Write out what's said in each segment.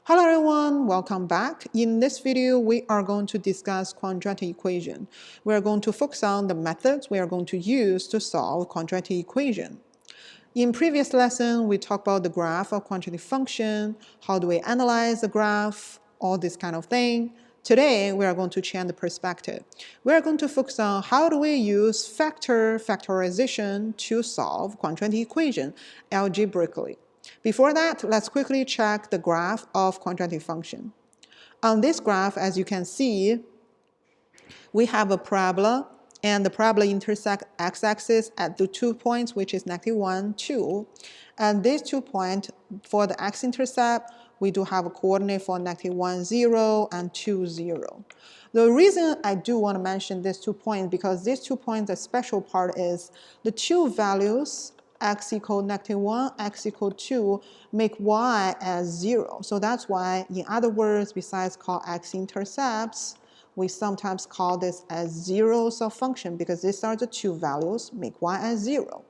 Hello everyone, welcome back. In this video, we are going to discuss quadratic equation. We are going to focus on the methods we are going to use to solve quadratic equation. In previous lesson, we talked about the graph of quadratic function, how do we analyze the graph, all this kind of thing. Today, we are going to change the perspective. We are going to focus on how do we use factorization to solve quadratic equation algebraically. Before that, let's quickly check the graph of quadratic function. On this graph, as you can see, we have a parabola, and the parabola intersects x-axis at the 2 points, which is -1, 2. And these 2 points, for the x-intercept, we do have a coordinate for -1, 0, and 2, 0. The reason I do want to mention these 2 points, because these 2 points, the special part is the two values x equal -1, x equal 2, make y as 0. So that's why, in other words, besides call x-intercepts, we sometimes call this as zeros of function because these are the two values, make y as 0.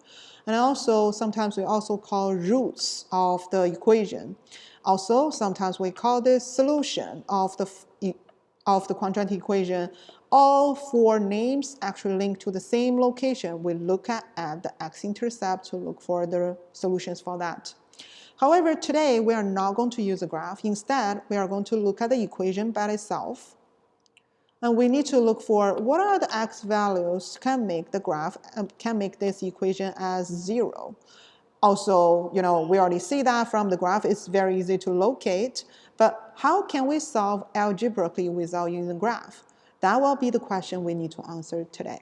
And also, sometimes we also call roots of the equation. Also, sometimes we call this solution of the quadratic equation. All four names actually link to the same location. We look at the x-intercept to look for the solutions for that. However, today we are not going to use a graph. Instead, we are going to look at the equation by itself. And we need to look for what are the x values can make the graph, can make this equation as 0. Also, we already see that from the graph, it's very easy to locate. But how can we solve algebraically without using the graph? That will be the question we need to answer today.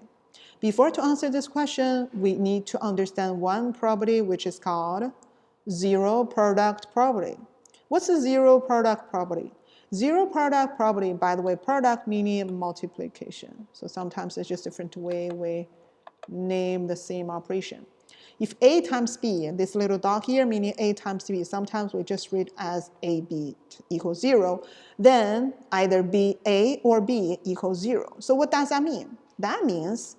Before to answer this question, we need to understand one property which is called zero product property. What's the zero product property? Zero product property, by the way, product meaning multiplication. So sometimes it's just a different way we name the same operation. If A times B, this little dot here meaning A times B, sometimes we just read as AB equals 0, then either B A or B equals 0. So what does that mean? That means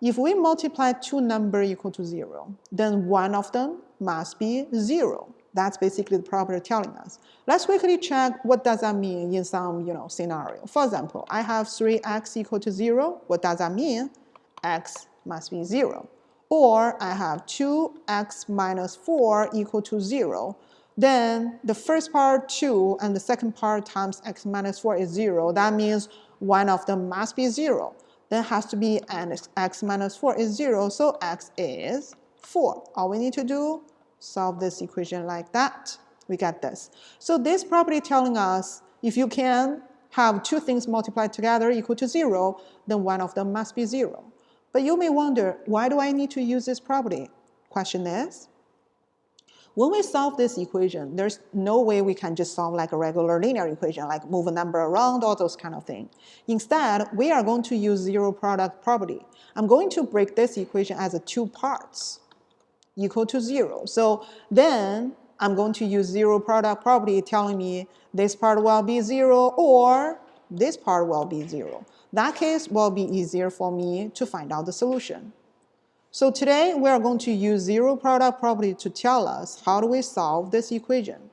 if we multiply two numbers equal to 0, then one of them must be 0. That's basically the property telling us. Let's quickly check what does that mean in some scenario. For example, I have 3x equal to 0. What does that mean? X must be 0. Or I have 2x minus 4 equal to 0. Then the first part 2 and the second part times x minus 4 is 0. That means one of them must be 0. Then has to be x minus 4 is 0, so x is 4. All we need to do, solve this equation like that. We get this. So this property telling us if you can have two things multiplied together equal to 0, then one of them must be 0. But you may wonder, why do I need to use this property? Question is, when we solve this equation, there's no way we can just solve like a regular linear equation, like move a number around, all those kind of things. Instead, we are going to use zero product property. I'm going to break this equation as a two parts equal to 0. So then I'm going to use zero product property telling me this part will be 0 or this part will be 0. That case will be easier for me to find out the solution. So today we are going to use zero product property to tell us how do we solve this equation.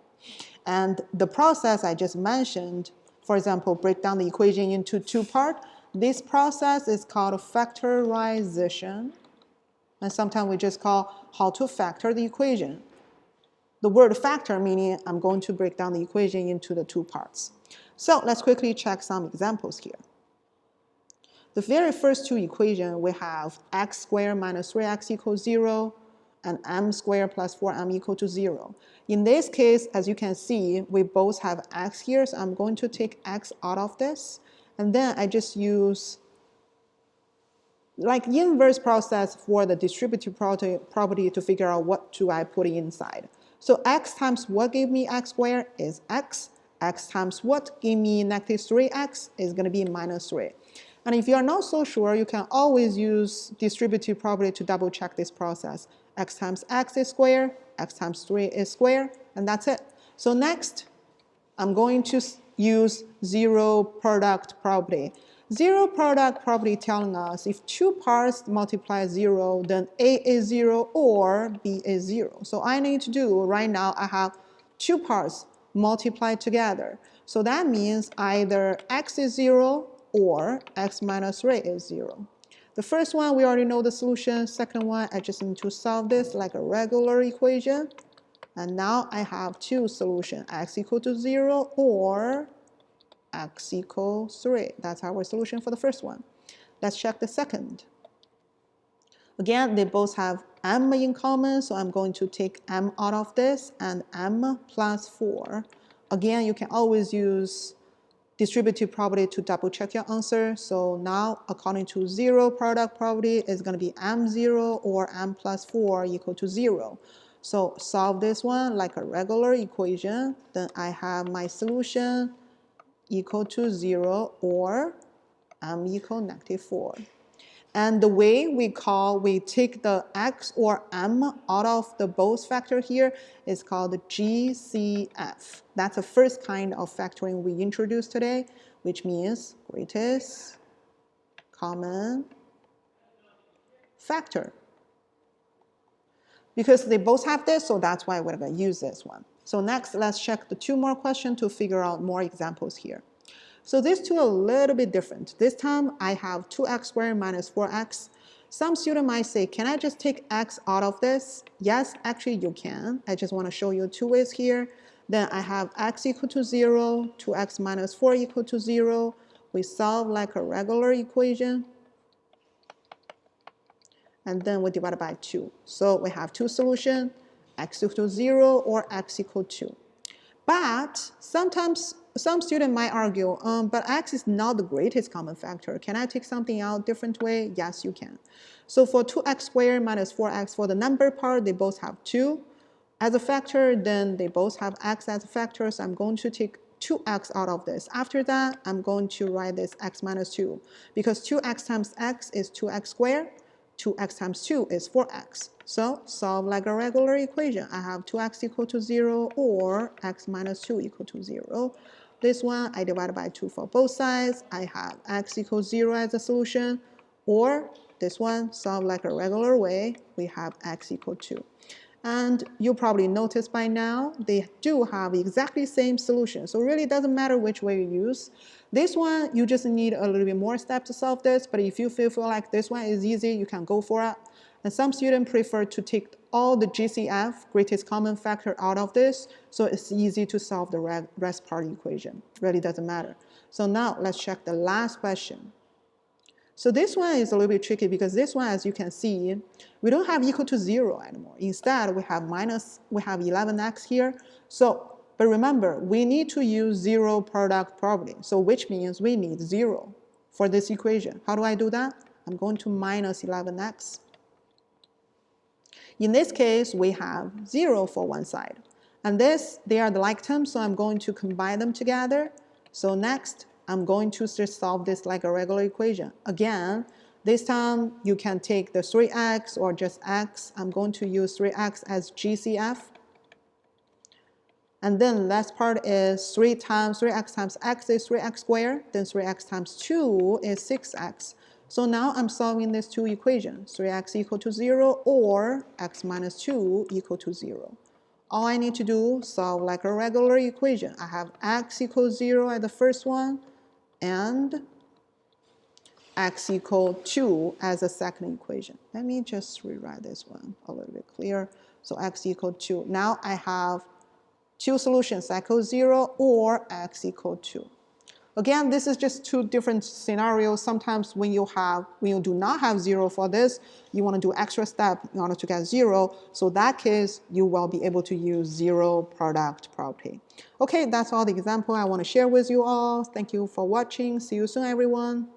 And the process I just mentioned, for example, break down the equation into two parts. This process is called factorization. And sometimes we just call how to factor the equation. The word factor meaning I'm going to break down the equation into the two parts. So let's quickly check some examples here. The very first two equations, we have x squared minus 3x equals 0 and m squared plus 4m equal to 0. In this case, as you can see, we both have x here, so I'm going to take x out of this. And then I just use like inverse process for the distributive property to figure out what do I put inside. So x times what gave me x squared is x. X times what gave me -3x is going to be minus 3. And if you are not so sure, you can always use distributive property to double check this process. X times x is squared, x times 3 is squared, and that's it. So next, I'm going to use zero product property. Zero product property telling us if two parts multiply 0, then A is 0 or B is 0. So I need to do, right now I have two parts. multiplied together. So that means either x is 0 or x minus 3 is 0. The first one, we already know the solution. Second one, I just need to solve this like a regular equation. And now I have two solutions, x equal to 0 or x equals 3. That's our solution for the first one. Let's check the second. Again, they both have m in common, so I'm going to take m out of this and m plus 4. Again, you can always use distributive property to double check your answer. So now, according to 0 product property, it's going to be m0 or m plus 4 equal to 0. So solve this one like a regular equation. Then I have my solution equal to 0 or m equal negative 4. And the way we take the x or m out of the both factor here is called GCF. That's the first kind of factoring we introduced today, which means greatest common factor. Because they both have this, so that's why we're going to use this one. So next, let's check the two more questions to figure out more examples here. So these two are a little bit different. This time I have 2x squared minus 4x. Some student might say, can I just take x out of this? Yes, actually you can. I just want to show you two ways here. Then I have x equal to 0, 2x minus 4 equal to 0. We solve like a regular equation. And then we divide by 2. So we have two solutions, x equal to 0 or x equal to 2. But sometimes some student might argue, but x is not the greatest common factor. Can I take something out different way? Yes, you can. So for 2x squared minus 4x, for the number part, they both have 2 as a factor. Then they both have x as a factor. So I'm going to take 2x out of this. After that, I'm going to write this x minus 2. Because 2x times x is 2x squared. 2x times 2 is 4x. So solve like a regular equation. I have 2x equal to 0 or x minus 2 equal to 0. This one, I divide by 2 for both sides. I have x equals 0 as a solution. Or this one, solve like a regular way. We have x equal to 2. And you probably noticed by now, they do have exactly the same solution. So really it doesn't matter which way you use. This one, you just need a little bit more steps to solve this. But if you feel like this one is easy, you can go for it. And some students prefer to take all the GCF, greatest common factor, out of this. So it's easy to solve the rest part equation. Really doesn't matter. So now let's check the last question. So this one is a little bit tricky because this one, as you can see, we don't have equal to 0 anymore. Instead, we have 11x here. So, but remember, we need to use 0 product property. So which means we need 0 for this equation. How do I do that? I'm going to minus 11x. In this case, we have 0 for one side. And this, they are the like terms, so I'm going to combine them together. So next, I'm going to just solve this like a regular equation. Again, this time you can take the 3x or just x. I'm going to use 3x as GCF. And then last part is 3x times x is 3x squared. Then 3x times 2 is 6x. So now I'm solving these two equations, 3x equal to 0 or x minus 2 equal to 0. All I need to do, solve like a regular equation. I have x equals 0 at the first one, and x equal 2 as a second equation. Let me just rewrite this one a little bit clearer. So x equal 2. Now I have two solutions, x equals 0 or x equal 2. Again, this is just two different scenarios. Sometimes when you do not have 0 for this, you want to do extra step in order to get 0. So in that case, you will be able to use 0 product property. Okay, that's all the example I want to share with you all. Thank you for watching. See you soon, everyone.